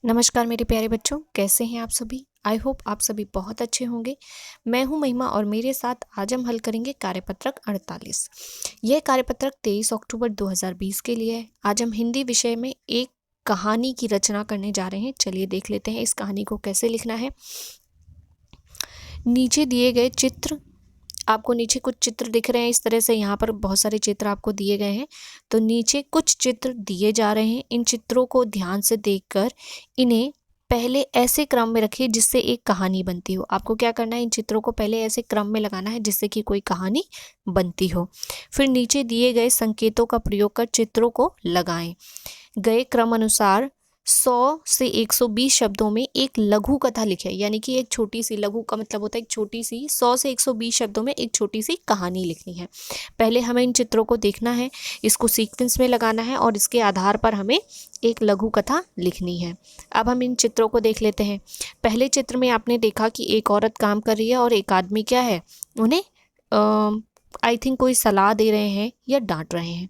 नमस्कार मेरे प्यारे बच्चों, कैसे हैं आप सभी। आई होप आप सभी बहुत अच्छे होंगे। मैं हूं महिमा और मेरे साथ आज हम हल करेंगे कार्यपत्रक 48। यह कार्यपत्रक 23 अक्टूबर 2020 के लिए है। आज हम हिंदी विषय में एक कहानी की रचना करने जा रहे हैं। चलिए देख लेते हैं इस कहानी को कैसे लिखना है। नीचे दिए गए चित्र, आपको नीचे कुछ चित्र दिख रहे हैं इस तरह से। यहाँ पर बहुत सारे चित्र आपको दिए गए हैं, तो नीचे कुछ चित्र दिए जा रहे हैं। इन चित्रों को ध्यान से देखकर इन्हें पहले ऐसे क्रम में रखिए जिससे एक कहानी बनती हो। आपको क्या करना है, इन चित्रों को पहले ऐसे क्रम में लगाना है जिससे कि कोई कहानी बनती हो। फिर नीचे दिए गए संकेतों का प्रयोग कर चित्रों को लगाएं। गए क्रम अनुसार 100 से 120 शब्दों में एक लघु कथा लिखे, यानी कि एक छोटी सी, लघु का मतलब होता है एक छोटी सी, 100 से 120 शब्दों में एक छोटी सी कहानी लिखनी है। पहले हमें इन चित्रों को देखना है, इसको सीक्वेंस में लगाना है और इसके आधार पर हमें एक लघु कथा लिखनी है। अब हम इन चित्रों को देख लेते हैं। पहले चित्र में आपने देखा कि एक औरत काम कर रही है और एक आदमी क्या है, उन्हें आई थिंक कोई सलाह दे रहे हैं या डांट रहे हैं।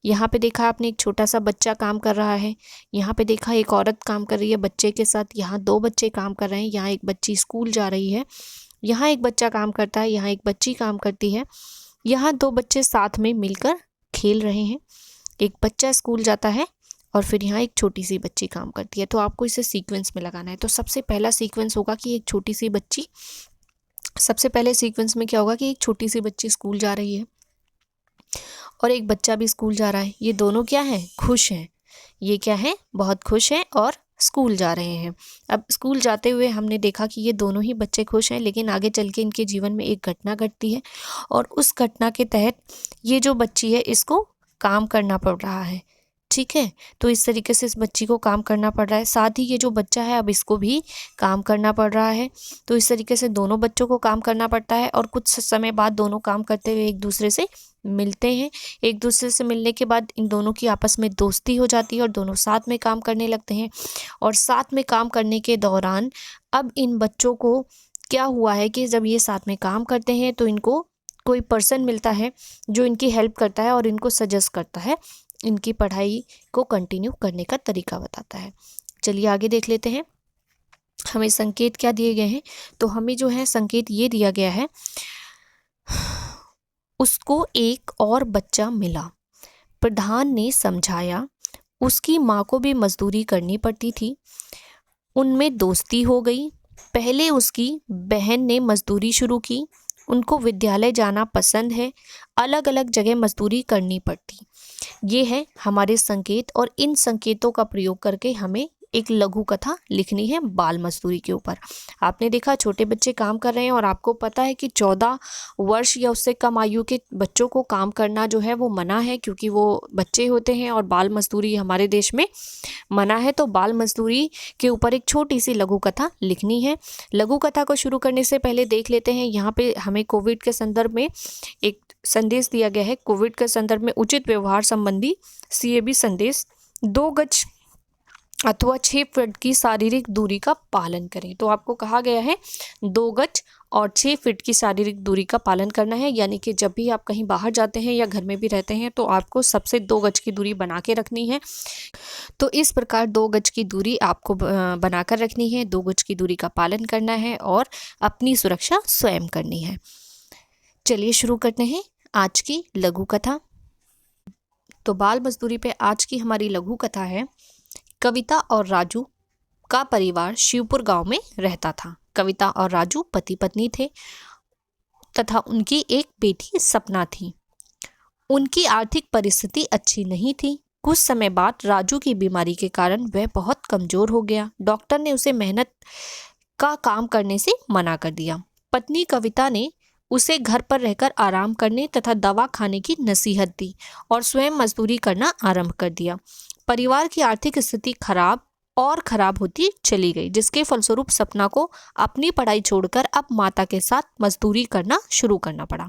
यहाँ पे देखा आपने एक छोटा सा बच्चा काम कर रहा है। यहाँ पे देखा एक औरत काम कर रही है बच्चे के साथ। यहाँ दो बच्चे काम कर रहे हैं। यहाँ एक बच्ची स्कूल जा रही है। यहाँ एक बच्चा काम करता है, यहाँ एक बच्ची काम करती है। यहाँ दो बच्चे साथ में मिलकर खेल रहे हैं। एक बच्चा स्कूल जाता है और फिर यहाँ एक छोटी सी बच्ची काम करती है। तो आपको इसे सीक्वेंस में लगाना है। तो सबसे पहला सीक्वेंस होगा कि एक छोटी सी बच्ची, सबसे पहले सीक्वेंस में क्या होगा कि एक छोटी सी बच्ची स्कूल जा रही है और एक बच्चा भी स्कूल जा रहा है। ये दोनों क्या हैं, खुश हैं। ये क्या है, बहुत खुश हैं और स्कूल जा रहे हैं। अब स्कूल जाते हुए हमने देखा कि ये दोनों ही बच्चे खुश हैं, लेकिन आगे चल के इनके जीवन में एक घटना घटती है और उस घटना के तहत ये जो बच्ची है इसको काम करना पड़ रहा है। ठीक है, तो इस तरीके से इस बच्ची को काम करना पड़ रहा है। साथ ही ये जो बच्चा है अब इसको भी काम करना पड़ रहा है। तो इस तरीके से दोनों बच्चों को काम करना पड़ता है और कुछ समय बाद दोनों काम करते हुए एक दूसरे से मिलते हैं। एक दूसरे से मिलने के बाद इन दोनों की आपस में दोस्ती हो जाती है और दोनों साथ में काम करने लगते हैं। और साथ में काम करने के दौरान अब इन बच्चों को क्या हुआ है कि जब ये साथ में काम करते हैं तो इनको कोई पर्सन मिलता है जो इनकी हेल्प करता है और इनको सजेस्ट करता है, इनकी पढ़ाई को कंटिन्यू करने का तरीका बताता है। चलिए आगे देख लेते हैं। हमें संकेत क्या दिए गए हैं, तो हमें जो है संकेत ये दिया गया है, उसको एक और बच्चा मिला। प्रधान ने समझाया उसकी माँ को भी मजदूरी करनी पड़ती थी। उनमें दोस्ती हो गई। पहले उसकी बहन ने मजदूरी शुरू की। उनको विद्यालय जाना पसंद है। अलग अलग जगह मजदूरी करनी पड़ती। ये है हमारे संकेत और इन संकेतों का प्रयोग करके हमें एक लघु कथा लिखनी है बाल मजदूरी के ऊपर। आपने देखा छोटे बच्चे काम कर रहे हैं और आपको पता है कि 14 वर्ष या उससे कम आयु के बच्चों को काम करना जो है वो मना है, क्योंकि वो बच्चे होते हैं और बाल मजदूरी हमारे देश में मना है। तो बाल मजदूरी के ऊपर एक छोटी सी लघु कथा लिखनी है। लघु कथा को शुरू करने से पहले देख लेते हैं, यहाँ पे हमें कोविड के संदर्भ में एक संदेश दिया गया है। कोविड के संदर्भ में उचित व्यवहार संबंधी CAB संदेश, 2 गज अथवा 6 फीट की शारीरिक दूरी का पालन करें। तो आपको कहा गया है 2 गज और 6 फीट की शारीरिक दूरी का पालन करना है, यानी कि जब भी आप कहीं बाहर जाते हैं या घर में भी रहते हैं तो आपको सबसे 2 गज की दूरी बना के रखनी है। तो इस प्रकार 2 गज की दूरी आपको बनाकर रखनी है, 2 गज की दूरी का पालन करना है और अपनी सुरक्षा स्वयं करनी है। चलिए शुरू करते हैं आज की लघु कथा। तो बाल मजदूरी पे आज की हमारी लघु कथा है। कविता और राजू का परिवार शिवपुर गांव में रहता था। कविता और राजू पति पत्नी थे तथा उनकी एक बेटी सपना थी। उनकी आर्थिक परिस्थिति अच्छी नहीं थी। कुछ समय बाद राजू की बीमारी के कारण वह बहुत कमजोर हो गया। डॉक्टर ने उसे मेहनत का काम करने से मना कर दिया। पत्नी कविता ने उसे घर पर रहकर आराम करने तथा दवा खाने की नसीहत दी और स्वयं मजदूरी करना आरंभ कर दिया। परिवार की आर्थिक स्थिति खराब होती चली गई, जिसके फलस्वरूप सपना को अपनी पढ़ाई छोड़कर अब माता के साथ मजदूरी करना शुरू करना पड़ा।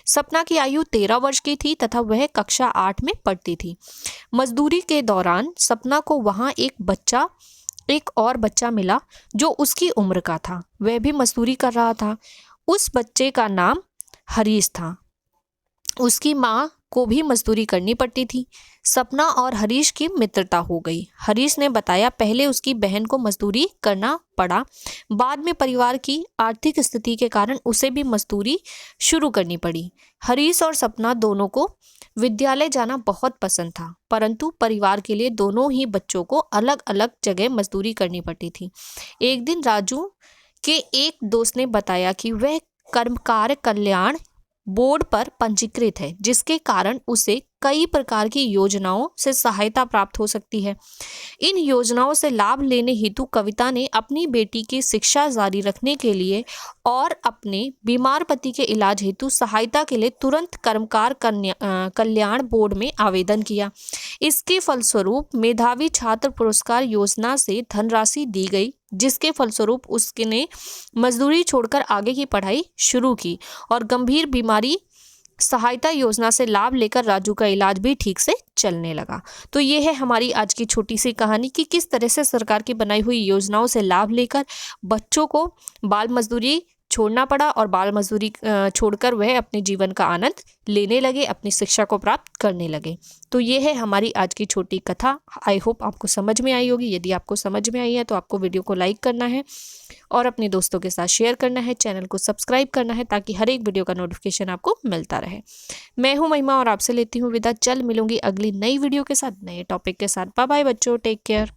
सपना की आयु 13 वर्ष की थी तथा वह कक्षा 8 में पढ़ती थी। मजदूरी के दौरान सपना को वहां एक और बच्चा मिला जो उसकी उम्र का था। वह भी मजदूरी कर रहा था। उस बच्चे का नाम हरीश था। उसकी माँ को भी मजदूरी करनी पड़ती थी। सपना और हरीश की मित्रता हो गई। हरीश ने बताया पहले उसकी बहन को मजदूरी करना पड़ा, बाद में परिवार की आर्थिक स्थिति के कारण उसे भी मजदूरी शुरू करनी पड़ी। हरीश और सपना दोनों को विद्यालय जाना बहुत पसंद था, परंतु परिवार के लिए दोनों ही बच्चों को अलग अलग जगह मजदूरी करनी पड़ती थी। एक दिन राजू के एक दोस्त ने बताया कि वह कर्मकार कल्याण बोर्ड पर पंजीकृत है, जिसके कारण उसे कई प्रकार की योजनाओं से सहायता प्राप्त हो सकती है। इन योजनाओं से लाभ लेने हेतु कविता ने अपनी बेटी की शिक्षा जारी रखने के लिए और अपने बीमार पति के इलाज हेतु सहायता के लिए तुरंत कर्मकार कल्याण बोर्ड में आवेदन किया। इसके फलस्वरूप मेधावी छात्र पुरस्कार योजना से धनराशि दी गई, जिसके फलस्वरूप उसने मजदूरी छोड़कर आगे की पढ़ाई शुरू की और गंभीर बीमारी सहायता योजना से लाभ लेकर राजू का इलाज भी ठीक से चलने लगा। तो ये है हमारी आज की छोटी सी कहानी कि किस तरह से सरकार की बनाई हुई योजनाओं से लाभ लेकर बच्चों को बाल मजदूरी छोड़ना पड़ा और बाल मजदूरी छोड़कर वह अपने जीवन का आनंद लेने लगे, अपनी शिक्षा को प्राप्त करने लगे। तो ये है हमारी आज की छोटी कथा। आई होप आपको समझ में आई होगी। यदि आपको समझ में आई है तो आपको वीडियो को लाइक करना है और अपने दोस्तों के साथ शेयर करना है, चैनल को सब्सक्राइब करना है ताकि हर एक वीडियो का नोटिफिकेशन आपको मिलता रहे। मैं हूँ महिमा और आपसे लेती हूँ विदा। जल्द मिलूंगी अगली नई वीडियो के साथ, नए टॉपिक के साथ। बाय बाय बच्चों, टेक केयर।